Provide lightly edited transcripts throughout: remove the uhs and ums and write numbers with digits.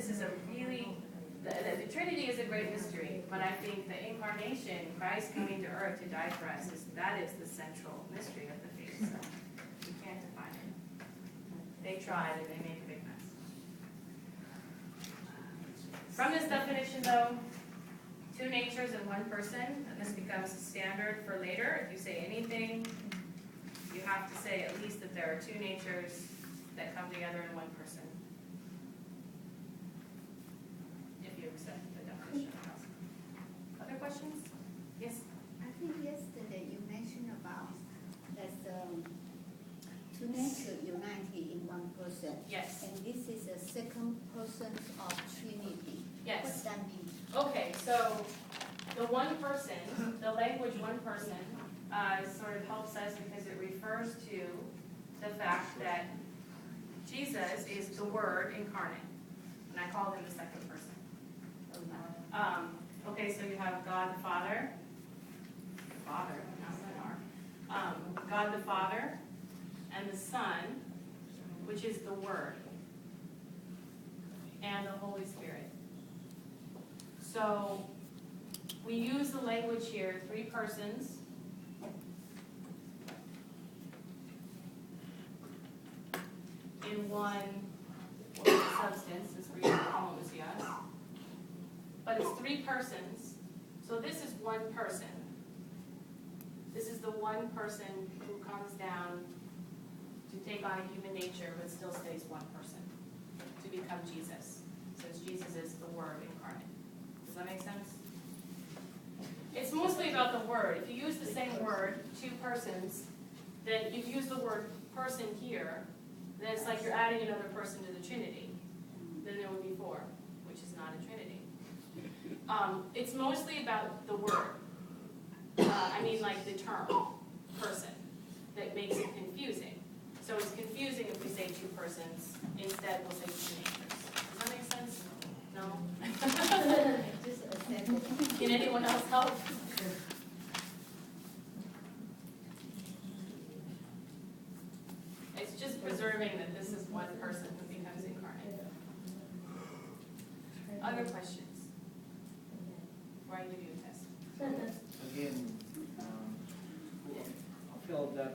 this is a really, the Trinity is a great mystery, but I think the incarnation, Christ coming to earth to die for us, that is the central mystery of the faith. So we can't define it. They tried and they made a big mess. From this definition, though, two natures in one person, and this becomes standard for later. If you say anything, you have to say at least that there are two natures that come together in one person. If you accept the definition. Other questions? Yes? I think yesterday you mentioned about that two natures united in one person. Yes. And this is a second person of Trinity. Yes. What does that mean? Okay, so the one person, the language one person, sort of helps us because it refers to the fact that Jesus is the Word incarnate, and I call him the second person. Okay, so you have God the Father, not an R, God the Father, and the Son, which is the Word, and the Holy Spirit. So we use the language here, three persons. In one substance, is homoousios. But it's three persons. So this is one person. This is the one person who comes down to take on a human nature but still stays one person, to become Jesus. Since Jesus is the Word incarnate. Does that make sense? It's mostly about the word. If you use the same word, two persons, then if you use the word person here, then it's like you're adding another person to the Trinity. Then there would be four, which is not a Trinity. It's mostly about the word. Like the term, person, that makes it confusing. So it's confusing if we say two persons. Instead, we'll say two natures. Does that make sense? No? Just a second. Can anyone else help? It's just preserving that this is one person who becomes incarnate. Other questions? Before I give you a test. Again, I feel that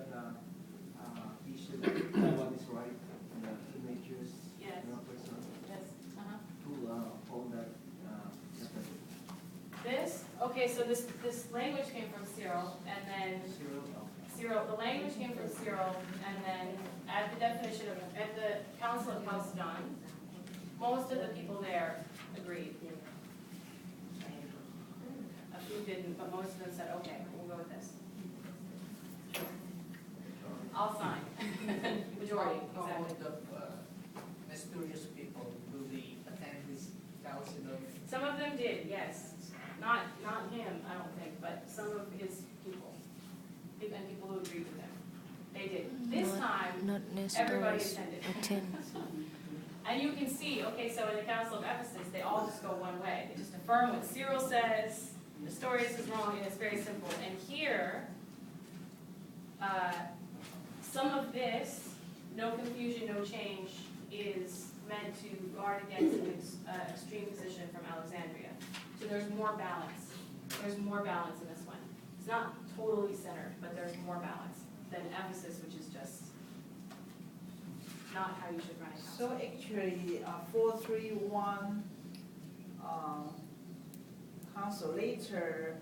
we should know what is right in the two natures Yes. in a person Yes. to hold that separately. Okay, so this language came from Cyril, and then the language came from Cyril, and then at the definition of, at the Council of Chalcedon, most of the people there agreed. A few didn't, but most of them said, okay, we'll go with this. I'll sign. Majority, exactly. Most of mysterious people, do they attend this council of? Some of them did, yes. Not him, I don't think, but some of his people. And people who agreed with him. They did. This time, everybody attended. And you can see, okay, so in the Council of Ephesus, they all just go one way. They just affirm what Cyril says, Nestorius is wrong, and it's very simple. And here, some of this, no confusion, no change, is meant to guard against an extreme position from Alexandria. So there's more balance. There's more balance in this one. It's not totally centered, but there's more balance than Ephesus, which is just not how you should run a council. So actually, 431 council later,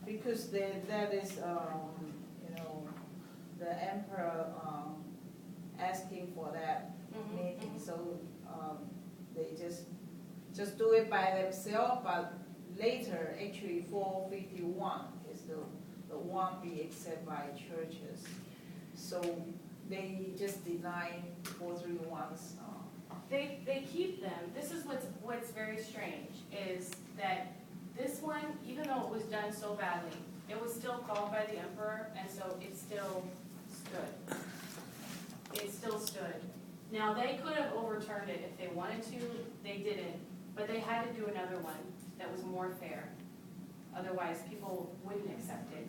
because that is, the emperor asking for that meeting, so they just do it by themselves, but later, actually 451 is the one be accepted by churches. So they just deny 431's. They keep them. This is what's very strange, is that this one, even though it was done so badly, it was still called by the emperor, and so it still stood. It still stood. Now, they could have overturned it if they wanted to. They didn't. But they had to do another one that was more fair. Otherwise, people wouldn't accept it.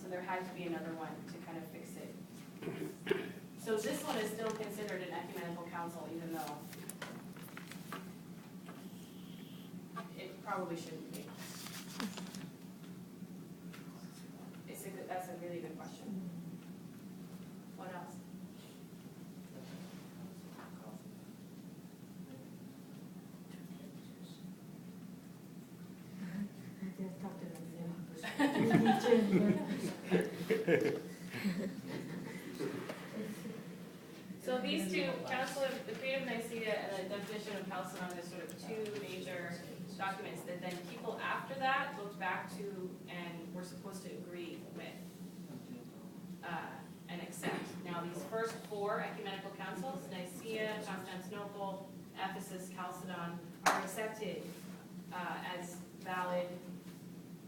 So there had to be another one to kind of fix it. So this one is still considered an ecumenical council, even though it probably shouldn't be. That's a really good question. What else? So these two, Council of the Creed of Nicaea and the definition of Chalcedon is sort of two major documents that then people after that looked back to and were supposed to agree with and accept. Now these first four ecumenical councils, Nicaea, Constantinople, Ephesus, Chalcedon, are accepted as valid,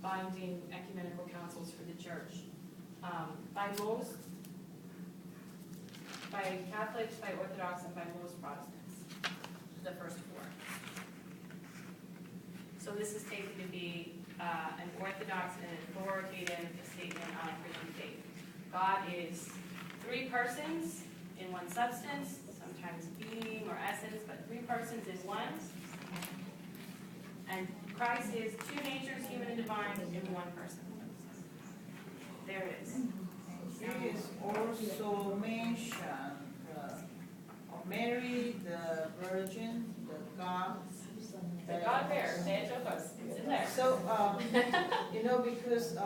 binding ecumenical councils for the church. By Catholics, by Orthodox, and by most Protestants, the first four. So this is taken to be an orthodox and authoritative statement on Christian faith. God is three persons in one substance, sometimes being or essence, but three persons in one. And Christ is two natures, human and divine, in one person. There it is. It is also mentioned Mary, the Virgin, the God. The God bearer, Theotokos, it's in there. So, because in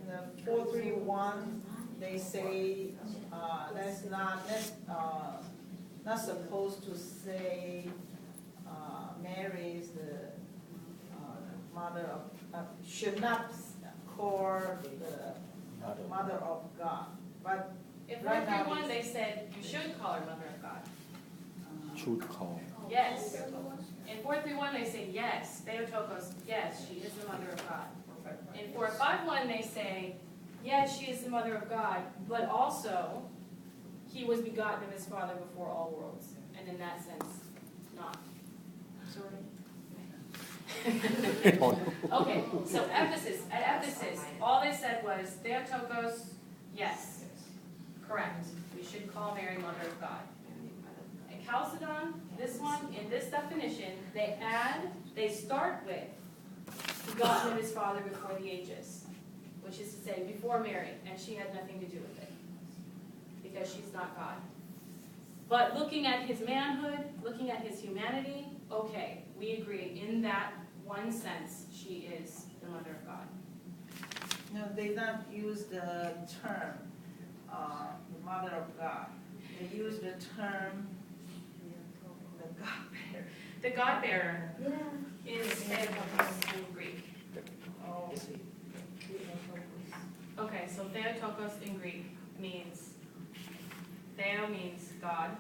the 431, they say that's not supposed to say Mary is the mother of, should not call the mother of God. But In right now 431, they said you should call her Mother of God. Should call. Yes. In 431, they say yes, Theotokos, yes, she is the Mother of God. In 451, they say, yes, she is the Mother of God, but also he was begotten of his Father before all worlds, and in that sense, not. Okay, so at Ephesus, all they said was Theotokos, yes, correct. We should call Mary Mother of God. At Chalcedon, this one, in this definition, they start with begotten of his Father before the ages, which is to say before Mary, and she had nothing to do with it, because she's not God. But looking at his manhood, looking at his humanity, okay, we agree, in that one sense, she is the Mother of God. No, they don't use the term, the Mother of God. They use the term, the God bearer. The God bearer is Theotokos in Greek. Oh. Okay, so Theotokos in Greek means, Theo means God,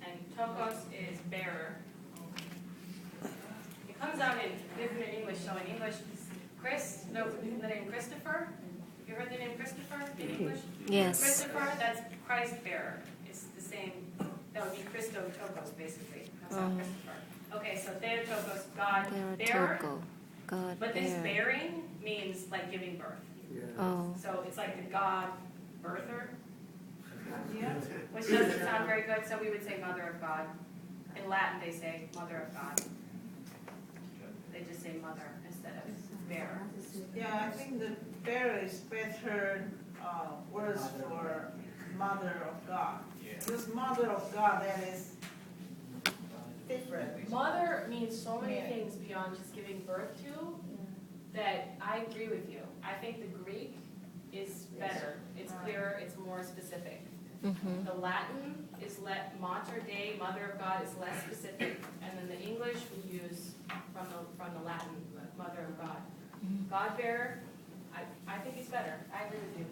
and Tokos is bearer. It comes out in different English, so in English, the name Christopher. You heard the name Christopher in English? Yes. Christopher, that's Christ bearer. It's the same, that would be Christotokos, basically. That's not Christopher. Okay, so Theotokos, God bearer. God But this bearer. bearing means like giving birth. Oh. So it's like the God birther, Yeah. which doesn't sound very good, so we would say Mother of God. In Latin, they say Mother of God. They just say mother instead of bearer. Yeah, I think the bearer is better words for Mother of God. Because Mother of God, that is different. Mother means so many things beyond just giving birth to that I agree with you. I think the Greek is better. It's clearer, it's more specific. Mm-hmm. The Latin is Mater Dei, Mother of God, is less specific. And then the English we use from the Latin, Mother of God. God bearer, I think he's better. I agree with you.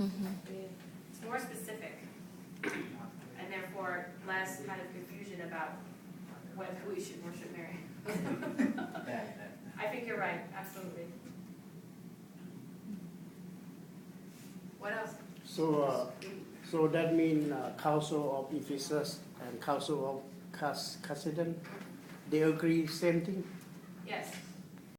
Mm-hmm. It's more specific. And therefore less kind of confusion about whether we should worship Mary. I think you're right, absolutely. What else? So that means Council of Ephesus and Council of Chalcedon, they agree same thing?